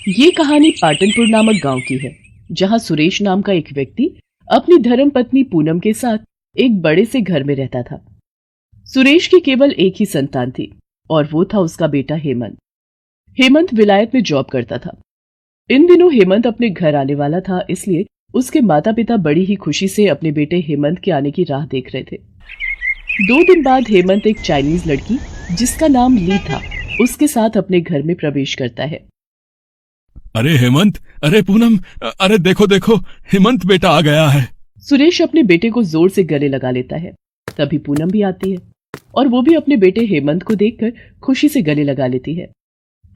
ये कहानी पाटनपुर नामक गांव की है, जहां सुरेश नाम का एक व्यक्ति अपनी धर्म पत्नी पूनम के साथ एक बड़े से घर में रहता था। सुरेश की केवल एक ही संतान थी और वो था उसका बेटा हेमंत। हेमंत विलायत में जॉब करता था। इन दिनों हेमंत अपने घर आने वाला था, इसलिए उसके माता पिता बड़ी ही खुशी से अपने बेटे हेमंत के आने की राह देख रहे थे। 2 दिन बाद हेमंत एक चाइनीज लड़की जिसका नाम ली था उसके साथ अपने घर में प्रवेश करता है। अरे हेमंत, अरे पूनम, अरे देखो देखो, हेमंत बेटा आ गया है। सुरेश अपने बेटे को जोर से गले लगा लेता है। तभी पूनम भी आती है और वो भी अपने बेटे हेमंत को देखकर खुशी से गले लगा लेती है।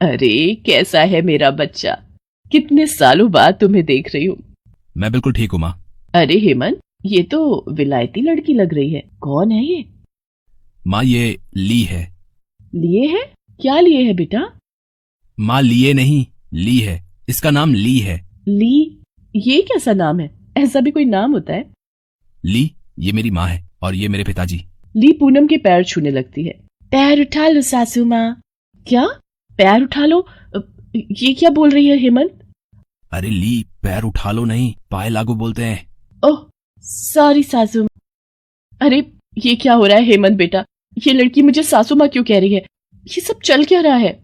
अरे कैसा है मेरा बच्चा, कितने सालों बाद तुम्हें देख रही हूँ। मैं बिल्कुल ठीक हूँ माँ। अरे हेमंत, ये तो विलायती लड़की लग रही है, कौन है ये? माँ ये ली है। लिए है? क्या लिए है बेटा? माँ लिए नहीं, ली है। इसका नाम ली है। ली? ये कैसा नाम है? ऐसा भी कोई नाम होता है? ली ये मेरी माँ है और ये मेरे पिताजी। ली पूनम के पैर छूने लगती है। पैर उठा लो सासू माँ। क्या? पैर उठा लो? ये क्या बोल रही है हेमंत? अरे ली, पैर उठा लो नहीं, पाए लागू बोलते हैं। ओह सॉरी सासू माँ। अरे ये क्या हो रहा है हेमंत बेटा? ये लड़की मुझे सासू माँ क्यों कह रही है? ये सब चल क्या रहा है?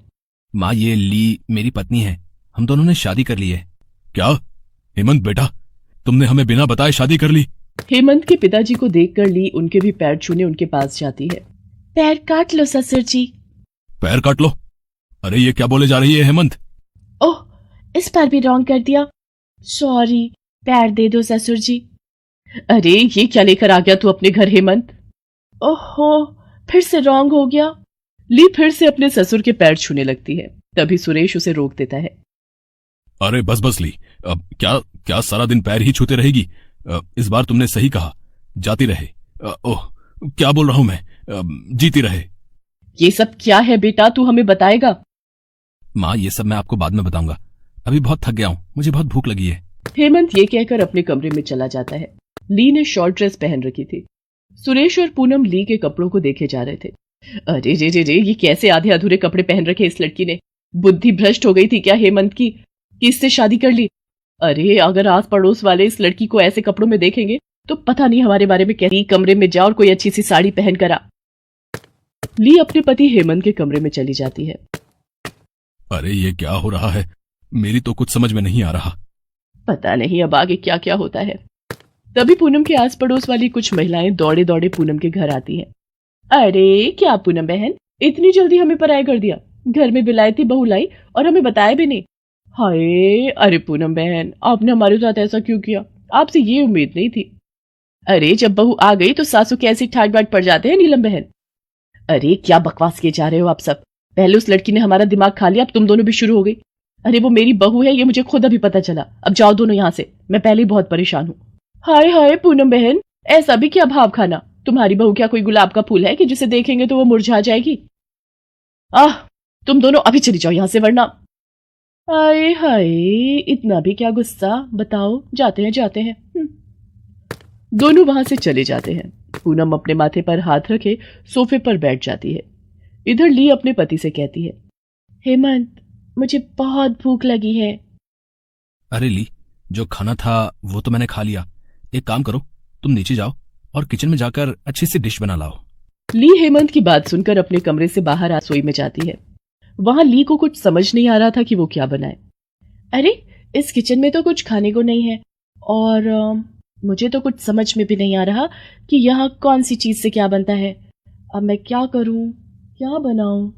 माँ ये ली मेरी पत्नी है, हम दोनों ने शादी कर ली है। क्या हेमंत बेटा, तुमने हमें बिना बताए शादी कर ली? हेमंत के पिताजी को देखकर ली उनके भी पैर छूने उनके पास जाती है। पैर काट लो ससुर जी। पैर काट लो? अरे ये क्या बोले जा रही है हेमंत? ओह, इस बार भी रॉन्ग कर दिया, सॉरी। पैर दे दो ससुर जी। अरे ये क्या लेकर आ गया तू अपने घर हेमंत? ओहो, फिर से रॉन्ग हो गया। ली फिर से अपने ससुर के पैर छूने लगती है। तभी सुरेश उसे रोक देता है। अरे बस बस ली, अब क्या क्या सारा दिन पैर ही छूते रहेगी? इस बार तुमने सही कहा, जाती रहे। ओह क्या बोल रहा हूं मैं, जीती रहे। ये सब क्या है बेटा, तू हमें बताएगा? माँ ये सब मैं आपको बाद में बताऊंगा, अभी बहुत थक गया हूँ, मुझे बहुत भूख लगी है। हेमंत ये कहकर अपने कमरे में चला जाता है। ली ने शॉर्ट ड्रेस पहन रखी थी। सुरेश और पूनम ली के कपड़ों को देखे जा रहे थे। अरे रे रे रे, ये कैसे आधे अधूरे कपड़े पहन रखे इस लड़की ने? बुद्धि भ्रष्ट हो गई थी क्या हेमंत की कि इससे शादी कर ली? अरे अगर आस पड़ोस वाले इस लड़की को ऐसे कपड़ों में देखेंगे तो पता नहीं हमारे बारे में क्या। कमरे में जा और कोई अच्छी सी साड़ी पहन कर आ। ली अपने पति हेमंत के कमरे में चली जाती है। अरे ये क्या हो रहा है, मेरी तो कुछ समझ में नहीं आ रहा। पता नहीं अब आगे क्या क्या होता है। तभी पूनम के आस पड़ोस वाली कुछ महिलाएं दौड़े दौड़े पूनम के घर आती हैं। अरे क्या पूनम बहन, इतनी जल्दी हमें पराया कर दिया? घर में विलायती बहू लाई और हमें बताया भी नहीं। हाय, अरे पूनम बहन, आपने हमारे साथ ऐसा क्यों किया? आपसे ये उम्मीद नहीं थी। अरे जब बहू आ गई तो सासू के ऐसे ठाट बाट पड़ जाते हैं नीलम बहन। अरे क्या बकवास किए जा रहे हो आप सब? पहले उस लड़की ने हमारा दिमाग खा लिया, अब तुम दोनों भी शुरू हो गई। अरे वो मेरी बहू है, ये मुझे खुद अभी पता चला। अब जाओ दोनों यहाँ से, मैं पहले ही बहुत परेशान हूँ। हाय हाय पूनम बहन, ऐसा भी क्या भाव खाना? तुम्हारी बहू क्या कोई गुलाब का फूल है कि जिसे देखेंगे तो वो मुरझा जाएगी? आह, तुम दोनों अभी चली जाओ यहां से, वरना। हाय हाय, इतना भी क्या गुस्सा? बताओ, जाते हैं जाते हैं। दोनों वहां से चले जाते हैं। पूनम अपने माथे पर हाथ रखे सोफे पर बैठ जाती है। इधर ली अपने पति से कहती है, हेमंत मुझे बहुत भूख लगी है। अरे ली, जो खाना था वो तो मैंने खा लिया। एक काम करो, तुम नीचे जाओ और किचन में जाकर अच्छी सी डिश बना लाओ। ली हेमंत की बात सुनकर अपने कमरे से बाहर रसोई में जाती है। वहां ली को कुछ समझ नहीं आ रहा था कि वो क्या बनाए। अरे इस किचन में तो कुछ खाने को नहीं है और मुझे तो कुछ समझ में भी नहीं आ रहा कि यहाँ कौन सी चीज से क्या बनता है। अब मैं क्या करूं, क्या बनाऊं?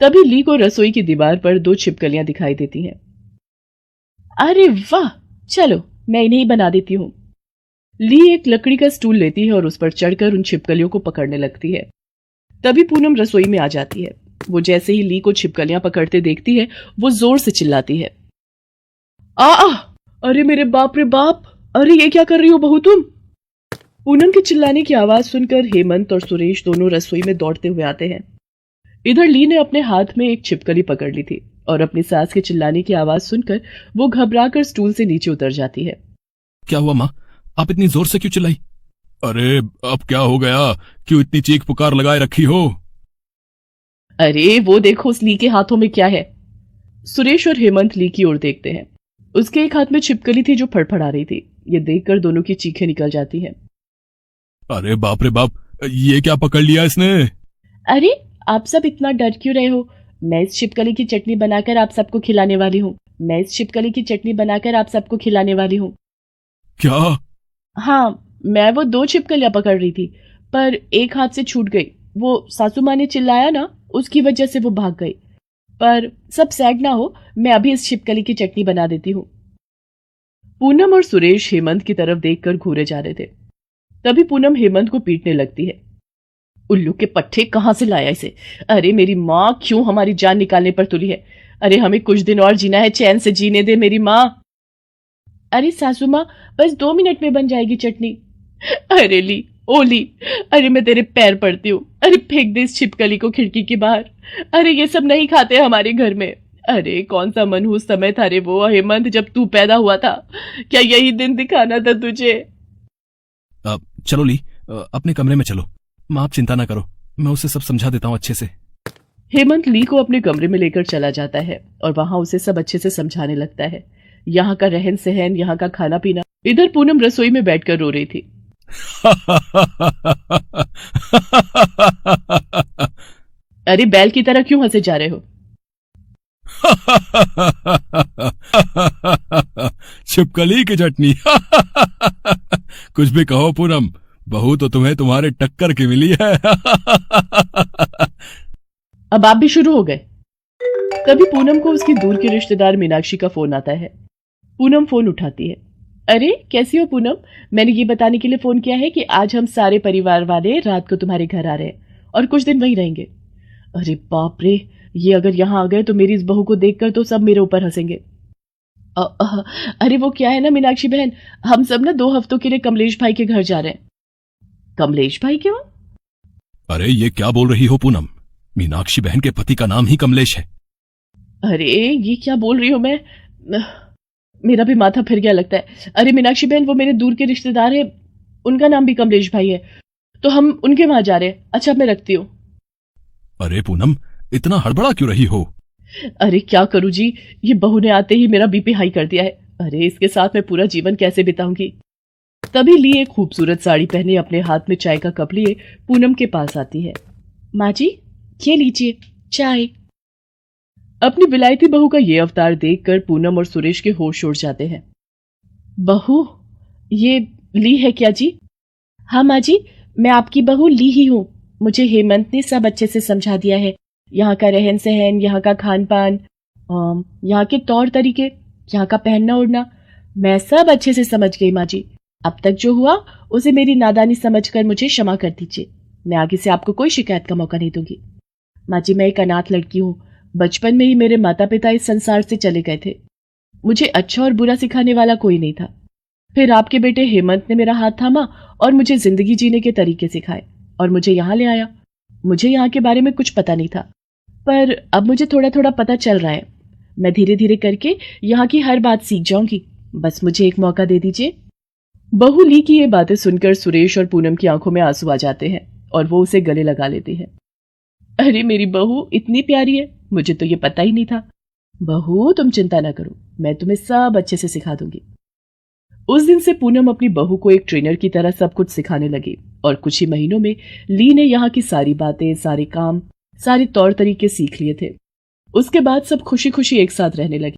तभी ली को रसोई की दीवार पर 2 छिपकलियां दिखाई देती हैं। अरे वाह, चलो मैं इन्हें ही बना देती हूँ। ली एक लकड़ी का स्टूल लेती है और उस पर चढ़कर उन छिपकलियों को पकड़ने लगती है। तभी पूनम रसोई में आ जाती है। वो जैसे ही ली को छिपकलियां पकड़ते देखती है, वो जोर से चिल्लाती है, आ! अरे मेरे बाप रे बाप, अरे ये क्या कर रही हो बहू तुम? पूनम के चिल्लाने की आवाज सुनकर हेमंत और सुरेश दोनों रसोई में दौड़ते हुए आते हैं। इधर ली ने अपने हाथ में एक छिपकली पकड़ ली थी और अपनी सास के चिल्लाने की आवाज सुनकर वो घबराकर स्टूल से नीचे उतर जाती है। क्या हुआ माँ, आप इतनी जोर से क्यों चिल्लाई? अरे अब क्या हो गया, क्यों इतनी चीख पुकार लगाए रखी हो? अरे वो देखो उस ली के हाथों में क्या है। सुरेश और हेमंत ली की ओर देखते हैं। उसके एक हाथ में छिपकली थी जो फड़फड़ा रही थी। ये देखकर दोनों की चीखें निकल जाती हैं। अरे बाप रे बाप, ये क्या पकड़ लिया इसने? अरे आप सब इतना डर क्यों रहे हो? मैं इस छिपकली की चटनी बनाकर आप सबको खिलाने वाली हूँ। मैं इस छिपकली की चटनी बनाकर आप सबको खिलाने वाली हूँ। क्या? हाँ, मैं वो 2 छिपकलियां पकड़ रही थी, पर एक हाथ से छूट गई। वो सासू माँ ने चिल्लाया ना, उसकी वजह से वो भाग गई। पर सब सैड ना हो, मैं अभी इस छिपकली की चटनी बना देती हूँ। पूनम और सुरेश हेमंत की तरफ देखकर घूरे जा रहे थे। तभी पूनम हेमंत को पीटने लगती है। उल्लू के पट्टे, कहां से लाया इसे? अरे मेरी माँ क्यों हमारी जान निकालने पर तुली है? अरे हमें कुछ दिन और जीना है, चैन से जीने दे मेरी माँ। अरे सासू माँ, बस 2 मिनट में बन जाएगी चटनी। अरे ली, ओ ली, अरे मैं तेरे पैर पड़ती हूँ। अरे फेंक दे इस छिपकली को खिड़की के बाहर। अरे ये सब नहीं खाते हमारे घर में। अरे कौन सा मनहूस समय था रे वो हेमंत, जब तू पैदा हुआ था। क्या यही दिन दिखाना था तुझे? चलो ली, अपने कमरे में चलो। माँ आप चिंता ना करो, मैं उसे सब समझा देता हूँ अच्छे से। हेमंत ली को अपने कमरे में लेकर चला जाता है और वहां उसे सब अच्छे से समझाने लगता है। यहाँ का रहन सहन, यहाँ का खाना पीना। इधर पूनम रसोई में बैठकर रो रही थी। अरे बैल की तरह क्यों हंसे जा रहे हो? छिपकली की चटनी। कुछ भी कहो पूनम, बहू तो तुम्हें तुम्हारे टक्कर की मिली है। अब आप भी शुरू हो गए। तभी पूनम को उसकी दूर की रिश्तेदार मीनाक्षी का फोन आता है। पूनम फोन उठाती है। अरे कैसी हो पूनम? मैंने ये बताने के लिए फोन किया है कि आज हम सारे परिवार वाले रात को तुम्हारे घर आ रहे हैं और कुछ दिन वहीं रहेंगे। अरे बाप रे, ये अगर यहाँ आ गए तो मेरी इस बहू को देखकर तो सब मेरे ऊपर हंसेंगे। अरे वो क्या है ना मीनाक्षी बहन, हम सब ना 2 हफ्तों के लिए कमलेश भाई के घर जा रहे हैं। कमलेश भाई के वहां? अरे ये क्या बोल रही हो पूनम? मीनाक्षी बहन के पति का नाम ही कमलेश है। अरे ये क्या बोल रही हूं मैं? मेरा भी माथा फिर गया लगता है। अरे मीनाक्षी बहन, वो मेरे दूर के रिश्तेदार है, उनका नाम भी कमलेश भाई है, तो हम उनके वहां जा रहे हैं। अच्छा मैं रखती हूँ। अरे पूनम, इतना हड़बड़ा क्यों रही हो? अरे क्या करूं जी, ये बहू ने आते ही मेरा बीपी हाई कर दिया है। अरे इसके साथ मैं पूरा जीवन कैसे बिताऊंगी? तभी ली एक खूबसूरत साड़ी पहने अपने हाथ में चाय का कप लिए पूनम के पास आती है। माँ जी, ये लीजिए चाय। अपनी विलायती बहू का ये अवतार देखकर पूनम और सुरेश के होश उड़ जाते हैं। बहू, ये ली है क्या जी? हाँ माँ जी, मैं आपकी बहू ली ही हूँ। मुझे हेमंत ने सब अच्छे से समझा दिया है। यहाँ का रहन सहन, यहाँ का खान पान, यहाँ के तौर तरीके, यहाँ का पहनना ओढ़ना, मैं सब अच्छे से समझ गई माँ जी। अब तक जो हुआ उसे मेरी नादानी समझकर मुझे क्षमा कर दीजिए। मैं आगे से आपको कोई शिकायत का मौका नहीं दूंगी। माँ जी, मैं एक अनाथ लड़की हूँ। बचपन में ही मेरे माता पिता इस संसार से चले गए थे। मुझे अच्छा और बुरा सिखाने वाला कोई नहीं था। फिर आपके बेटे हेमंत ने मेरा हाथ थामा और मुझे जिंदगी जीने के तरीके सिखाए और मुझे यहाँ ले आया। मुझे यहाँ के बारे में कुछ पता नहीं था, पर अब मुझे थोड़ा थोड़ा पता चल रहा है। मैं धीरे धीरे करके यहाँ की हर बात सीख जाऊंगी। बस मुझे एक मौका दे दीजिए। बहू ली की ये बातें सुनकर सुरेश और पूनम की आंखों में आंसू आ जाते हैं और वो उसे गले लगा लेती है। अरे मेरी बहू इतनी प्यारी है, मुझे तो ये पता ही नहीं था। बहू तुम चिंता ना करो, मैं तुम्हें सब अच्छे से सिखा दूंगी। उस दिन से पूनम अपनी बहू को एक ट्रेनर की तरह सब कुछ सिखाने लगी और कुछ ही महीनों में ली ने यहाँ की सारी बातें, सारे काम, सारे तौर तरीके सीख लिए थे। उसके बाद सब खुशी खुशी एक साथ रहने लगे।